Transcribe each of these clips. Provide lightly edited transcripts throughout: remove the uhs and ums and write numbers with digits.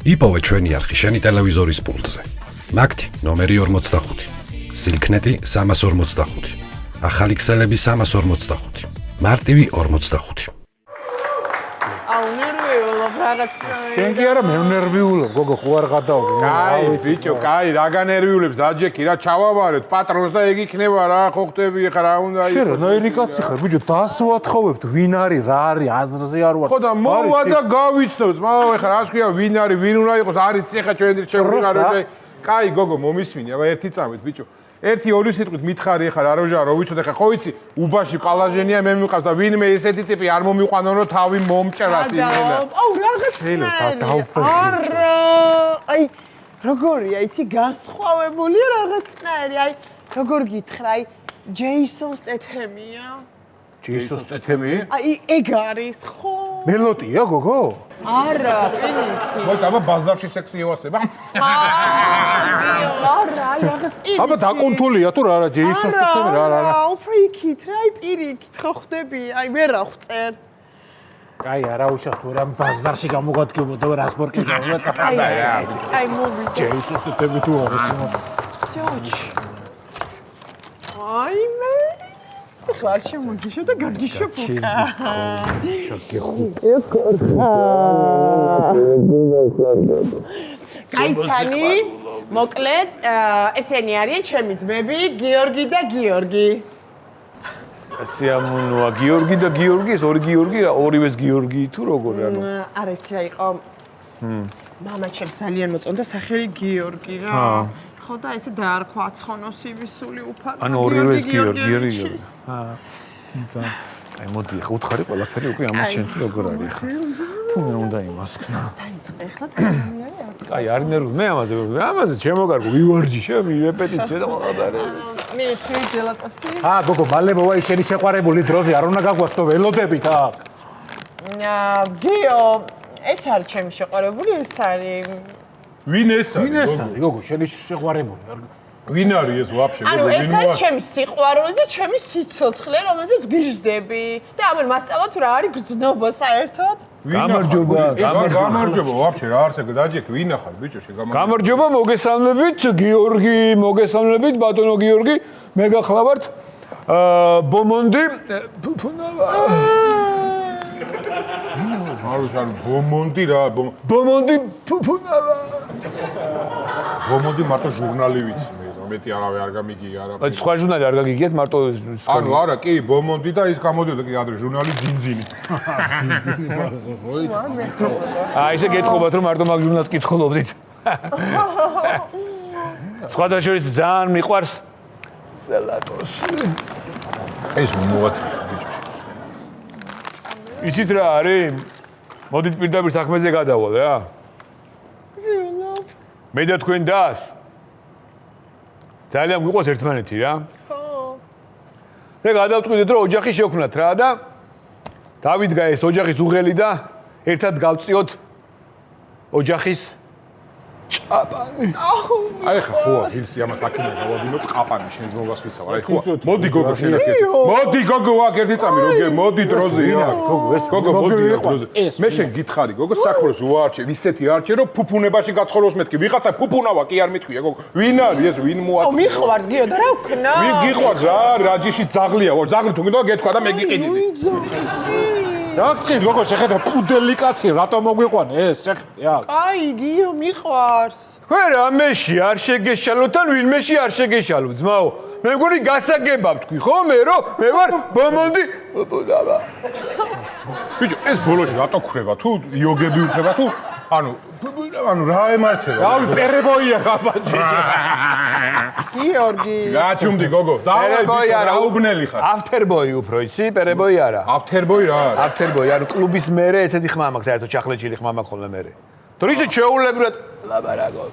იპოვე ჩვენი არხი შენი ტელევიზორის პულტზე. მაგთი ნომერი 45, სილქნეტი 345, ახალი ქსელები 345, მარტივი 45. შენ კი არა მე ნერვიულობ, გოგო ხო არ გადაობ. კაი, ბიჭო, კაი, რა განერვიულებს, დაჯექი რა ჩავაბარეთ პატრონს და ეგ იქნება რა, ხო ხტები ხა რა უნდა იყოს. შენ რა ნაირი კაცი ხარ, ბიჭო, დასვათხოვებთ, ვინ არის, რა არის, აზრზე არ ვარ. ხო და მოვა და გავიცნობ, მაო ეხა რა შეგვია, ვინ არის, ვინ უნდა იყოს, არის ეხა ჩვენ შეგვიყაროთ. კაი, გოგო, მომისმინე, აბა ერთი წამით, ბიჭო. ერთი ორი სიტყვით მითხარი ეხა რა როჟა რო ვიცოდე ხა ხო ვიცი უბაში პალაჟენია მე მიყავს და ვინმე ესეთი ტიპი არ მომიყვანო რომ თავი მომჭრას იმენა. აუ რაღაცნაირი. არა, აი როგორია, იცი გასხვავებულია რაღაცნაირი. აი როგორ გითხრა, აი ჯეისონ სტეთემია. ჯეისონ სტეთემი? აი ეგ არის, ხო? მელოტია, გოგო? არა, პირიქით. მოიცა, აბა ბაზარში სექსი ევასება. არა, აი რაღაც პირიქით. აბა დაკონთულია თუ რა ჯეისონ სტეთემი რა. არა, უფრო იქით რა, აი პირიქით, ხო ხდები, აი ვერ აღწერ. კაი, არა უშავს თუ რა ბაზარში გამოგადგებოდა რას მორკიზავდა წახდა რა. აი მოვიდა. ჯეისონ სტეთემი თუ არის. ჯოჯი. აი მე ხარ შემოგიშო და გაგიშო ფუკა. გაიცანი, მოკლედ, ესენი არიან ჩემი ძმები, გიორგი და გიორგი. სიამოვნოა, გიორგი და გიორგი, ეს ორი გიორგი, ორივეს გიორგი თუ როგორ ანუ? არა, ის რა იყო. მამა ჩემს ძალიან მოწონდა სახელი გიორგი რა. ხო და ესე დაარქვა აცხონოსივისული უფალო. ანუ ორივეს გიორგი. აი მოდი, ხო უთხარი ყველაფერი უკვე ამას შენ თუ როგორ არის ხა? თუ მე უნდა იმას ქნა. დაიწყე ახლა თამიანი არ. აი არ ნერვს მე ამაზე ჩემო კარგო ვივარჯიშე რეპეტიცია და ყველაფერი. მე თვი ჯელატოსი. გოგო, მალე მოვა ის შენი შეყვარებული დროზე, არ უნდა გაგვაცნო ველოდებით აქ. გიო, ეს არის ჩემი შეყვარებული, ეს არის ვინ ეს არის? ვინ ეს არის, გოგო, შენი შეყვარებული? ვინ არის ეს ვაფშე? ანუ ეს არის ჩემი სიყვარული და ჩემი სიცოცხლე, რომელზეც გიждდები. და ამერ მასწავლა თუ რა არის გრძნობა საერთოდ? გამარჯობა, გამარჯობა, ვაფშე რა არსებო დაჯექ, ვინ ახარ ბიჭო შეგამარჯობა. გამარჯობა, მოგესალმებით, გიორგი, მოგესალმებით, ბატონო გიორგი, მე გახლავართ ბომონდი, ფუნავა. არ ბომონდი რა, ბომონდი, ფუნავა. ბომონდი მარტო ჟურნალი ვიცი მე, მეტი არავე არ გამიგი არა. აი სხვა ჟურნალი არ გაგიგეთ, მარტო ანუ არა, კი, ბომონდი და ის გამოდიოდა კი ადრე ჟურნალი ძინძინი. აი ესე გეტყობათ რომ მარტო მაგ ჟურნალს კითხულობდით. სხვათა შორის ძალიან მიყვარს სელატოსი. ეს მომავთ ბიჭო. იცით რა არის? მოდით პირდაპირ საქმეზე გადავალ რა. მე და თქვენ დას ძალიან გვიყვარს ერთმანეთი რა. ხო. და გადავწყვიტეთ რომ ოჯახი შევქმნათ რა და დავიდგა ეს ოჯახის უღელი და ერთად გავწიოთ ოჯახის ჭაპანი. აი ხა ხო ის ამას აქედან გავაბინოთ ყაპანი შენს მოგას ვიცავ რა ხო მოდი გოგო შენ მოდი გოგო აქ ერთი წამი როგე მოდი დროზეა გოგო ეს გოგო მოდი დროზე მე შენ გითხარი გოგო საქმროს უარჩე ისეთი არჩე რომ ფუფუნებაში გაცხოვროს მეთქი ვიღაცა ფუფუნავა კი არ მეთქვია გოგო ვინ არის ეს ვინ მოაწ მიყვარს გიო და რა ვქნა მე გიყვარს რა რაჯიში ძაღლია ვარ ძაღლი თუ გინდა გეთქვა და მე გიყიდი რა გწის გოგო შეხედა პუდელი კაცი რატომ მოგვიყვანე ეს შეხედა აი გიო მიყვარს ხო რა მეში არ შეგეშალოთ ან ვინმეში არ შეგეშალო ძმაო მე მგონი გასაგებავ თქვი ხო მე რომ მე ვარ ბომონდი ბიჭო ეს ბოლოში რატო ქრება თუ იოგები უქრება თუ ანუ რა ემართება რავი პერებოია გაბაჭი გიორგი გაჩუმდი გოგო პერებოი არა აუბნელი ხარ აფთერბოი უფრო იცი პერებოი არა აფთერბოი რა არის აფთერბოი ანუ კლუბის მერე ესეთი ხმა მაქვს საერთოდ ჩახლეჩილი ხმა მაქვს ხოლმე მერე თუ ისე შეუულებრად ლაბარაკო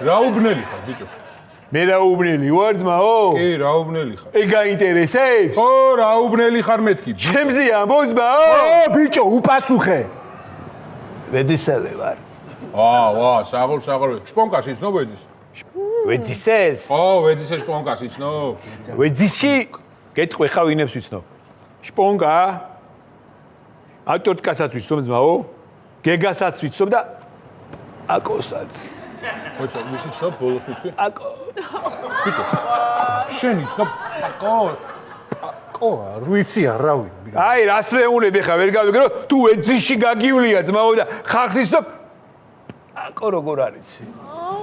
რა უბნელი ხარ ბიჭო მე რა უბნელი ვარ ძმაო კი რა უბნელი ხარ ეგ გაინტერესებს ხო რა უბნელი ხარ მეთქი ჩემზე ამბობს ძმაო ო ბიჭო უპასუხე ვედისელი ვარ ვა საღოლ შპონკას იცნობ ვეძის ვეძისეს ო ვეძისეს შპონკას იცნობ ვეძისი გეტყვი ხა ვინებს ვიცნობ შპონკა ავტორტკასაც ვიცნობ ძმაო გეგასაც ვიცნობ და აკოსაც. მოიცა, ვისი ცნობ ბოლოს ვიტყვი? აკო. ბიჭო. შენი ცნობ აკოს. აკოა, რუიცია, რავი. აი, რას მეუნები ხა, ვერ გავიგრო, თუ ეძიში გაგიულია ძმაო და ხალხს ისო აკო როგორ არის?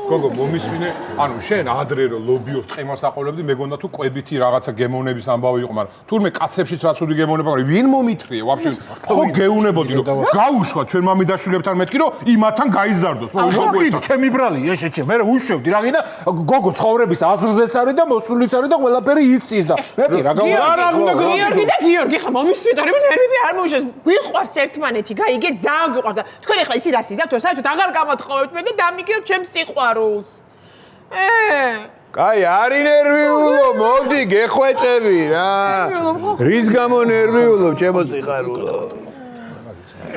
გოგო, მომისმინე, ანუ შენ ადრე რო ლობიოს ტყემას აყოლებდი, მეგონა თუ ყვებითი რაღაცა გემოვნების ამბავი იყო, მაგრამ თურმე კაცებშიც რაც უდი გემოვნება, მაგრამ ვინ მომითრიე ვაფშე? ხო გეუნებოდი რომ გაუშვა ჩვენ მამიდაშვილებთან მეთქი რომ იმათთან გაიზარდოს. ხო კიდე ჩემი ბრალია შეჩე მე უშვებდი რა გინდა გოგო ცხოვრების აზრზეც არის და მოსულიც არის და ყველაფერი იცის და მეტი რა გიორგი და გიორგი ხა მომისმენთ რომ ნერვები არ მოუშვეს გვიყვარს ერთმანეთი გაიგე ძალიან გვიყვარს და თქვენ ახლა ისი რას იზავთ საერთოდ აღარ გამოთხოვებთ მე და დამიგებ ჩემს სიყვარულს კაი, არი ნერვიულო, მოდი გეხვეწები რა. რის გამო ნერვიულო, ჩემო სიხარულო?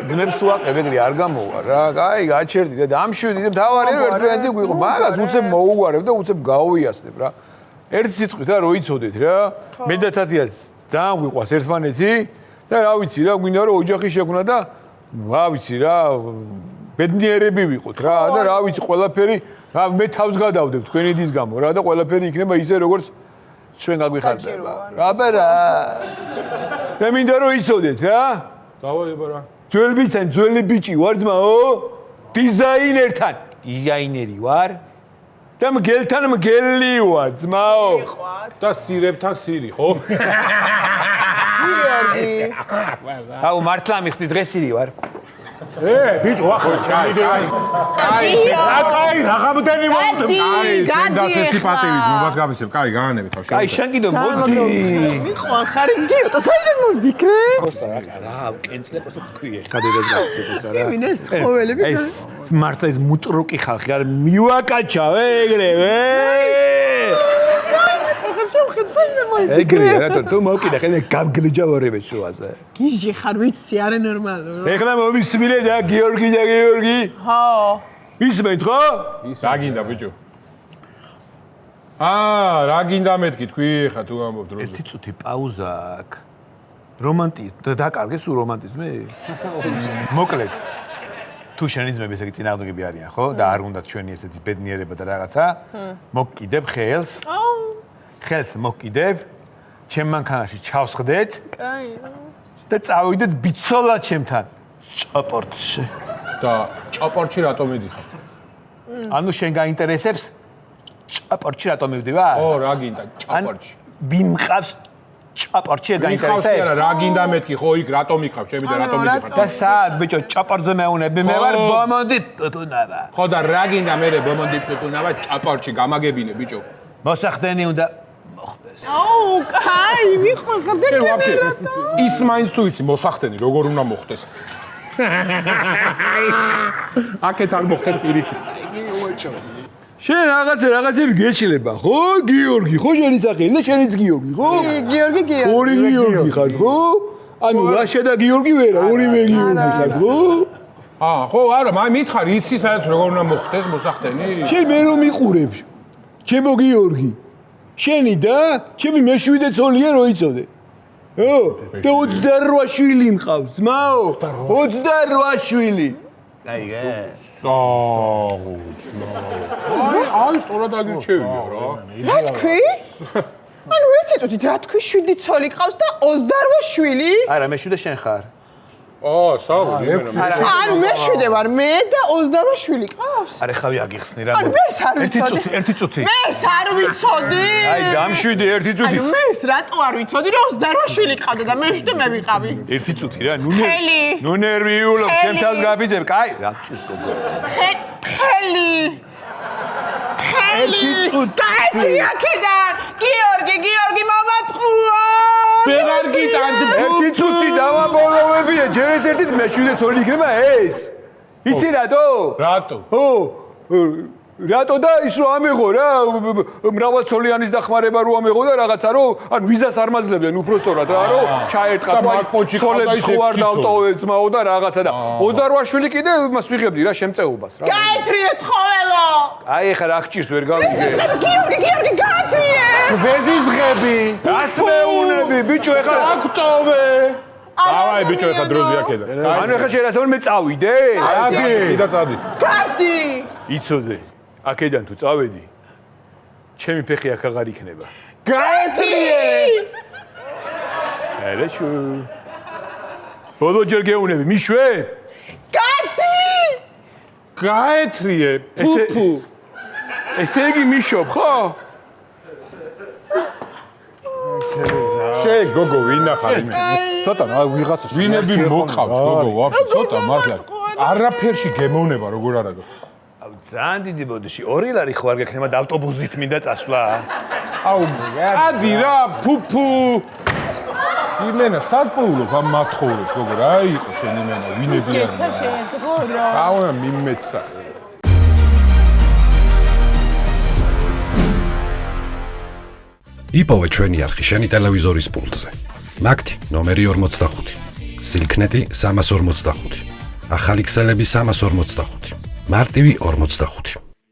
ძმებს თუ აყებ ეგრე არ გამოვა რა. კაი, გაჩერდი და დამშვიდი და თავარი რომ ერთმანეთი გვიყო, მაგას უცებ მოუგვარებ და უცებ გავუიასნებ რა. ერთი სიტყვით რა რო იცოდეთ რა. მე და თათიას ძალიან გვიყვას ერთმანეთი და რა ვიცი რა, გვინდა რომ ოჯახი შექმნა და რა ვიცი რა, ბედნიერები ვიყოთ რა და რა ვიცი ყველაფერი რა მე თავს გადავდებ თქვენი დის გამო რა და ყველაფერი იქნება ისე როგორც ჩვენ გაგვიხარდება. რა ბერა. მე მინდა რომ იცოდეთ რა. დავალება რა. ძველებთან ძველი ბიჭი ვარ ძმაო. დიზაინერთან დიზაინერი ვარ. და მგელთან მგელი ვარ ძმაო. და სირებთან სირი, ხო? გიორგი აუ მართლა მიხდი დღეს სირი ვარ. ბიჭო ახლა ჩაი კაი რაღაცდენი მომდებ ჩვენ დასეთი პატივი ძმობას გამისებ. კაი, გაანები თავში. კაი, შენ კიდე მოდი. მიყვარ ხარ იდიოტა საერთოდ მოვიქრე просто რა კენწლე просто თქვი ხადებას გაგცეთოთ რა. იმინეს ცხოველები ეს მართლა ეს მუტრუკი ხალხი არ მივაკაჩავე ეგრევე. ეგრე რა თუ მოვკიდე ხელე გავგლიჯავორებ შუაზე. გიჟი ხარ ვიცი არა ნორმალურ ეხლა მომისმინე და გიორგი და გიორგი. ხო ისმენთ ხო? რა გინდა ბიჭო? რა გინდა მეთქი თქვი ხა თუ ამბობ დროზე. ერთი წუთი პაუზა აქვს. რომანტიზმი დაკარგე სულ რომანტიზმი? მოკლედ. თუ შენი ძმები ესე იგი წინააღმდეგები არიან ხო? და არ უნდათ ჩვენი ესეთი ბედნიერება და რაღაცა. მოკიდებ ხელს. ხელს მოკიდებ, ჩემ მანქანაში ჩავსხდეთ. კაი და წავიდეთ ბიცოლა ჩემთან ჭოპორტში. და ჭოპორტში რატომ მიდიხარ? ანუ შენ გაინტერესებს ჭოპორტში რატომ მივდივარ? ო, რა გინდა ჭოპორტში? ვინ მყავს ჭოპორტში გაინტერესებს? რა გინდა მეთქი ხო იქ რატომ იყავ შევი და რატომ მიდიხარ? და სად ბიჭო ჭოპორტზე მეუნები მე ვარ ბომონდი ტუტუნავა. ხო და რა გინდა მე ბომონდი ტუტუნავა ჭოპორტში გამაგებინე ბიჭო. მოსახდენი უნდა აუ კაი მიყვარ ხარ და ვაფშე ის მაინც თუ იცი მოსახდენი როგორ უნდა მოხდეს. აკეთ არ მოხდეს პირიქით. შენ რაღაცები გეჩლება ხო? გიორგი ხო შენი სახელი და შენიც გიორგი ხო? გიორგი ორი გიორგი ხარ ხო? ანუ რაშა და გიორგი ვერა, ორივე გიორგი ხარ ხო? ხო არა, მითხარ იცი საერთოდ როგორ უნდა მოხდეს მოსახდენი? შენ მე რომ მიყურებ. ჩემო გიორგი. შენი და ჩემი მეშვიდე ცოლია რო იცოდე. ო, და 28 შვილი მყავს, ძმაო. 28 შვილი. აიგე. აი, სწორად აგირჩევია რა. რა თქვი? ანუ ერთი წუთით რა თქვი 7 ცოლი ყავს და 28 შვილი? არა, მეშვიდე შენ ხარ. საღოლი იმენა. ანუ მე 7 ვარ, მე და 28 შვილი ყავს? არა, ხავი აგიხსნი რა. ანუ მეც არ ვიცოდი. ერთი წუთი. მეც არ ვიცოდი. აი, დამშვიდე ერთი წუთი. ანუ მეც რატო არ ვიცოდი რომ 28 შვილი ყავდა და მე 7 მე ვიყავი. ერთი წუთი რა, ხელი. ნუ ნერვიულობ, ხელი. ჩემ თავს გაფიცებ. კაი, რა ჭირს გოგო. ხელი. ერთი წუთი. კაი, აქედან. გიორგი მომატყუო. ვეღარ გიტანთ ერთი წუთი დავაბოლოვებია, ჯერ ეს ერთი მეშვიდე ცოლი იქნება ეს. იცი რატო? რატო? ო, რატო და ის რომ ამეღო რა, მრავალცოლიანის დახმარება რო ამეღო და რაღაცა რომ ან ვიზას არ მაძლებდნენ უბრალოდ რა რომ ჩაერტყა ცოლებს ხო არ დავტოვებ ძმაო და რაღაცა და 28 შვილი კიდე მას ვიღებდი რა შემწეობას რა. გაეთრიე ცხოველო. აი ეხა რა გჭირს ვერ გავიგე. გიორგი გაეთრიე. ვეზიზღები. გასმეუნები ბიჭო ეხა აქტოვე. დავაი ბიჭო ეხა დროზე აქედა. ანუ ეხა შეიძლება რომ მე წავიდე? და წადი. გადი. იცოდე. აქედან თუ წავედი, ჩემი ფეხი აქ აღარ იქნება. გაეთრიე. ელეშუ. ბოლო ჯერ გეუნები, მიშვე? გადი. გაეთრიე ფუფუ. ესე იგი მიშობ, ხო? შე გოგო ვინახარ მე. ცოტა რა ვიღაცა ვინები მოყავს გოგო ვაფშე ცოტა მართლა. არაფერში გემოვნება როგორ არა. აუ ძალიან დიდი ბოდიში, 2 ლარი ხო არ გექნება და ავტობუსით მინდა წასვლა? აუ წადი რა ფუფუ. იმენა სათბოულობ ამ მათხოვრებს გოგო რა იყო შენ იმენა ვინები არ. გეცა შეეცგორო. აუ მიმეცა. იპოვე ჩვენი არხი შენი ტელევიზორის პულტზე. მაგთი ნომერი 45. სილქნეტი 345. ახალი ქსელები 345. მარტივი 45.